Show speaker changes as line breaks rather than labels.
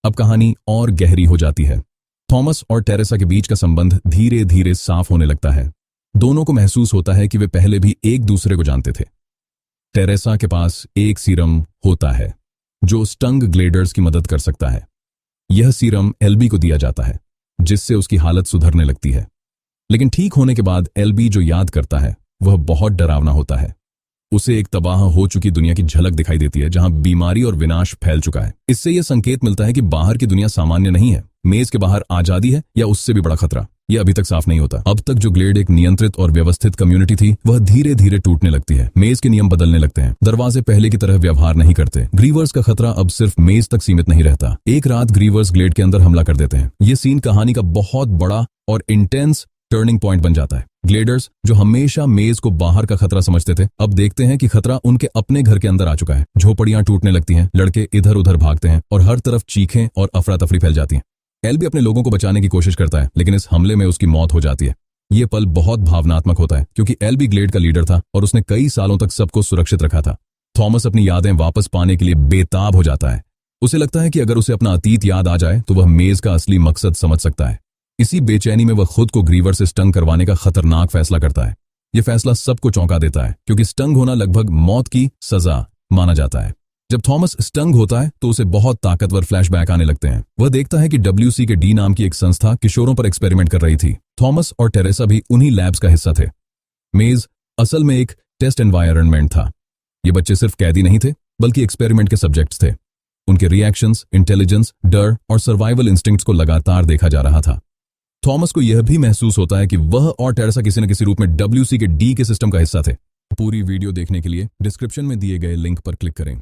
अब कहानी और गहरी हो जाती है। थॉमस और टेरेसा के बीच का संबंध धीरे धीरे साफ होने लगता है। दोनों को महसूस होता है कि वे पहले भी एक दूसरे को जानते थे। टेरेसा के पास एक सीरम होता है जो स्टंग ग्लेडर्स की मदद कर सकता है। यह सीरम एल्बी को दिया जाता है, जिससे उसकी हालत सुधरने लगती है। लेकिन ठीक होने के बाद एल्बी जो याद करता है वह बहुत डरावना होता है। उसे एक तबाह हो चुकी दुनिया की झलक दिखाई देती है, जहां बीमारी और विनाश फैल चुका है। इससे यह संकेत मिलता है कि बाहर की दुनिया सामान्य नहीं है। मेज के बाहर आजादी है या उससे भी बड़ा खतरा, यह अभी तक साफ नहीं होता। अब तक जो ग्लेड एक नियंत्रित और व्यवस्थित कम्युनिटी थी, वह धीरे धीरे टूटने लगती है। मेज के नियम बदलने लगते हैं, दरवाजे पहले की तरह व्यवहार नहीं करते। ग्रीवर्स का खतरा अब सिर्फ मेज तक सीमित नहीं रहता। एक रात ग्रीवर्स ग्लेड के अंदर हमला कर देते हैं। यह सीन कहानी का बहुत बड़ा और इंटेंस टर्निंग पॉइंट बन जाता है। ग्लेडर्स, जो हमेशा मेज को बाहर का खतरा समझते थे, अब देखते हैं कि खतरा उनके अपने घर के अंदर आ चुका है। झोपड़ियां टूटने लगती हैं, लड़के इधर उधर भागते हैं और हर तरफ चीखें और अफरा तफरी फैल जाती हैं। एल्बी अपने लोगों को बचाने की कोशिश करता है, लेकिन इस हमले में उसकी मौत हो जाती है। यह पल बहुत भावनात्मक होता है, क्योंकि एल्बी ग्लेड का लीडर था और उसने कई सालों तक सबको सुरक्षित रखा था। थॉमस अपनी यादें वापस पाने के लिए बेताब हो जाता है। उसे लगता है कि अगर उसे अपना अतीत याद आ जाए तो वह मेज का असली मकसद समझ सकता है। इसी बेचैनी में वह खुद को ग्रीवर से स्टंग करवाने का खतरनाक फैसला करता है। यह फैसला सबको चौंका देता है, क्योंकि स्टंग होना लगभग मौत की सजा माना जाता है। जब थॉमस स्टंग होता है तो उसे बहुत ताकतवर फ्लैशबैक आने लगते हैं। वह देखता है कि WCKD नाम की एक संस्था किशोरों पर एक्सपेरिमेंट कर रही थी। थॉमस और टेरेसा भी उन्हीं लैब्स का हिस्सा थे। मेज असल में एक टेस्ट एनवायरनमेंट था। ये बच्चे सिर्फ कैदी नहीं थे, बल्कि एक्सपेरिमेंट के सब्जेक्ट्स थे। उनके रिएक्शंस, इंटेलिजेंस, डर और सर्वाइवल इंस्टिंक्ट्स को लगातार देखा जा रहा था। थॉमस को यह भी महसूस होता है कि वह और टेरेसा किसी न किसी रूप में WCKD के सिस्टम का हिस्सा थे। पूरी वीडियो देखने के लिए डिस्क्रिप्शन में दिए गए लिंक पर क्लिक करें।